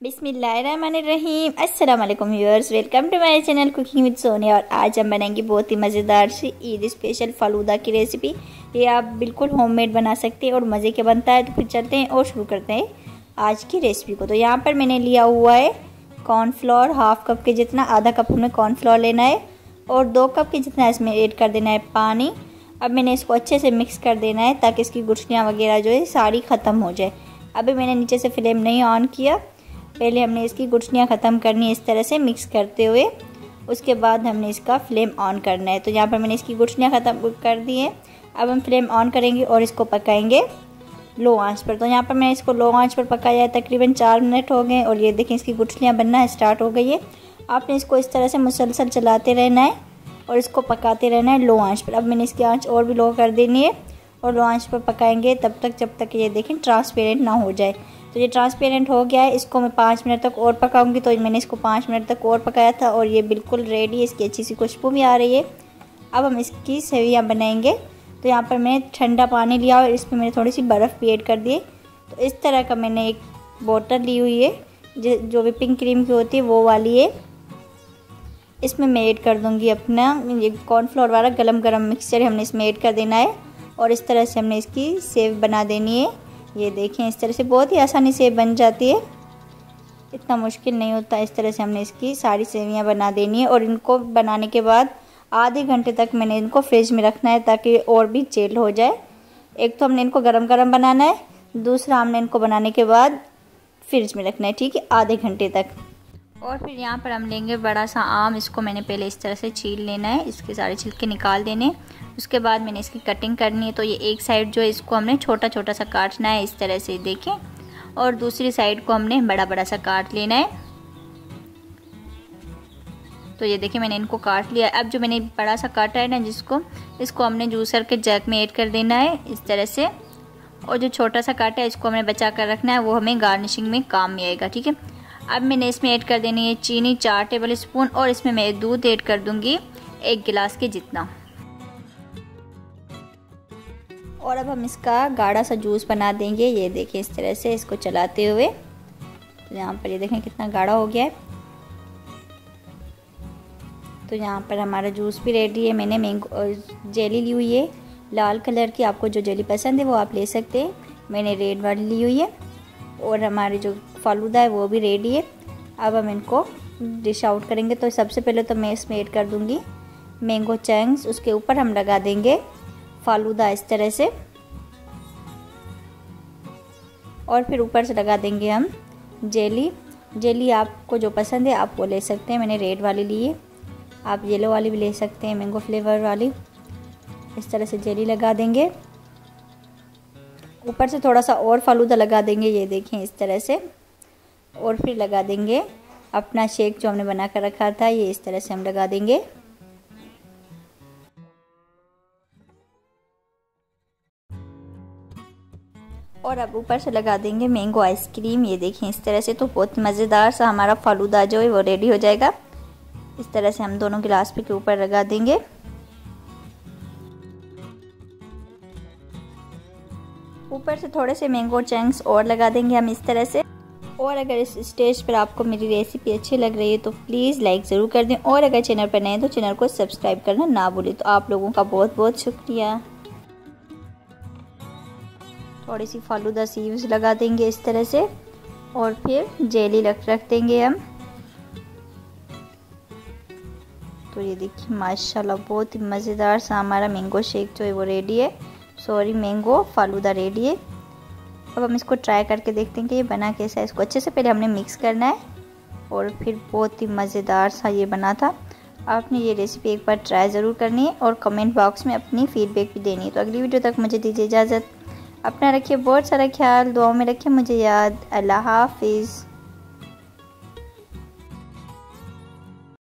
बिस्मिल्लाहिर्रहमानिर्रहीम। अस्सलाम वालेकुम viewers, welcome to my channel cooking with Sonia. और आज हम बनाएंगे बहुत ही मज़ेदार सी ईद स्पेशल फालूदा की रेसिपी। ये आप बिल्कुल होममेड बना सकते हैं और मज़े के बनता है। तो फिर चलते हैं और शुरू करते हैं आज की रेसिपी को। तो यहाँ पर मैंने लिया हुआ है कॉर्नफ्लोर, हाफ कप के जितना, आधा कप हमें कॉर्नफ्लोर लेना है और 2 कप के जितना इसमें ऐड कर देना है पानी। अब मैंने इसको अच्छे से मिक्स कर देना है ताकि इसकी गुठलियाँ वगैरह जो है सारी ख़त्म हो जाए। अभी मैंने नीचे से फ्लेम नहीं ऑन किया, पहले हमने इसकी गुठलियाँ ख़त्म करनी है इस तरह से मिक्स करते हुए। उसके बाद हमने इसका फ्लेम ऑन करना है। तो यहाँ पर मैंने इसकी गुठलियाँ ख़त्म कर दी हैं। अब हम फ्लेम ऑन करेंगे और इसको पकाएंगे लो आंच पर। तो यहाँ पर मैंने इसको लो आंच पर पकाया है, तकरीबन 4 मिनट हो गए और ये देखें इसकी गुठलियाँ बनना स्टार्ट हो गई है। आपने इसको इस तरह से मुसलसल चलाते रहना है और इसको पकाते रहना है लो आंच पर। अब मैंने इसकी आंच और भी लो कर देनी है और लो आंच पर पकाएंगे तब तक जब तक ये देखें ट्रांसपेरेंट ना हो जाए। तो ये ट्रांसपेरेंट हो गया है, इसको मैं 5 मिनट तक और पकाऊंगी। तो मैंने इसको 5 मिनट तक और पकाया था और ये बिल्कुल रेडी है, इसकी अच्छी सी खुशबू भी आ रही है। अब हम इसकी सेवियाँ बनाएंगे। तो यहाँ पर मैंने ठंडा पानी लिया और इसमें मैंने थोड़ी सी बर्फ़ भी ऐड कर दी। तो इस तरह का मैंने एक बोतल ली हुई है जो विपिंग क्रीम की होती है वो वाली है। इसमें मैं ऐड कर दूँगी अपना ये कॉर्नफ्लोर वाला गरम गरम मिक्सचर हमने इसमें ऐड कर देना है और इस तरह से हमने इसकी सेव बना देनी है। ये देखें इस तरह से बहुत ही आसानी से बन जाती है, इतना मुश्किल नहीं होता। इस तरह से हमने इसकी सारी सेवियां बना देनी है और इनको बनाने के बाद आधे घंटे तक मैंने इनको फ्रिज में रखना है ताकि और भी चिल हो जाए। एक तो हमने इनको गरम गरम बनाना है, दूसरा हमने इनको बनाने के बाद फ्रिज में रखना है, ठीक है, आधे घंटे तक। और फिर यहाँ पर हम लेंगे बड़ा सा आम, इसको मैंने पहले इस तरह से छील लेना है, इसके सारे छिलके निकाल देने। उसके बाद मैंने इसकी कटिंग करनी है। तो ये एक साइड जो है इसको हमने छोटा छोटा सा काटना है इस तरह से देखें, और दूसरी साइड को हमने बड़ा बड़ा सा काट लेना है। तो ये देखिए मैंने इनको काट लिया। अब जो मैंने बड़ा सा काटा है ना इसको हमने जूसर के जग में ऐड कर देना है इस तरह से, और जो छोटा सा काटा है इसको हमने बचा कर रखना है, वो हमें गार्निशिंग में काम में आएगा, ठीक है। अब मैंने इसमें ऐड कर देनी है चीनी 4 टेबल स्पून और इसमें मैं दूध ऐड कर दूंगी 1 गिलास के जितना। और अब हम इसका गाढ़ा सा जूस बना देंगे। ये देखिए इस तरह से इसको चलाते हुए। तो यहाँ पर ये देखें कितना गाढ़ा हो गया है। तो यहाँ पर हमारा जूस भी रेडी है। मैंने मैंगो जेली ली हुई है लाल कलर की, आपको जो जेली पसंद है वो आप ले सकते हैं। मैंने रेड वाली ली हुई है। और हमारे जो फालूदा है वो भी रेडी है। अब हम इनको डिश आउट करेंगे। तो सबसे पहले तो मैं इसमें ऐड कर दूंगी मैंगो चंक्स, उसके ऊपर हम लगा देंगे फालूदा इस तरह से, और फिर ऊपर से लगा देंगे हम जेली आपको जो पसंद है आप वो ले सकते हैं। मैंने रेड वाली ली है, आप येलो वाली भी ले सकते हैं, मैंगो फ्लेवर वाली। इस तरह से जेली लगा देंगे, ऊपर से थोड़ा सा और फालूदा लगा देंगे, ये देखें इस तरह से। और फिर लगा देंगे अपना शेक जो हमने बना कर रखा था, ये इस तरह से हम लगा देंगे। और अब ऊपर से लगा देंगे मैंगो आइसक्रीम, ये देखें इस तरह से। तो बहुत मज़ेदार सा हमारा फालूदा जो है वो रेडी हो जाएगा। इस तरह से हम दोनों गिलास के ऊपर लगा देंगे। ऊपर से थोड़े से मैंगो चंक्स और लगा देंगे हम इस तरह से। और अगर इस स्टेज पर आपको मेरी रेसिपी अच्छी लग रही है तो प्लीज़ लाइक ज़रूर कर दें, और अगर चैनल पर नए हैं तो चैनल को सब्सक्राइब करना ना भूलें। तो आप लोगों का बहुत बहुत शुक्रिया। थोड़ी सी फालूदा सीव्स लगा देंगे इस तरह से, और फिर जेली रख देंगे हम। तो ये देखिए माशाल्लाह बहुत ही मज़ेदार सा हमारा मैंगो शेक जो है वो रेडी है, मैंगो फालूदा रेडी है। अब हम इसको ट्राई करके देखते हैं कि ये बना कैसा है। इसको अच्छे से पहले हमने मिक्स करना है और फिर बहुत ही मज़ेदार सा ये बना था। आपने ये रेसिपी एक बार ट्राई ज़रूर करनी है और कमेंट बॉक्स में अपनी फीडबैक भी देनी है। तो अगली वीडियो तक मुझे दीजिए इजाज़त। अपना रखिए बहुत सारा ख्याल, दुआओं में रखिए मुझे याद। अल्लाह हाफिज़।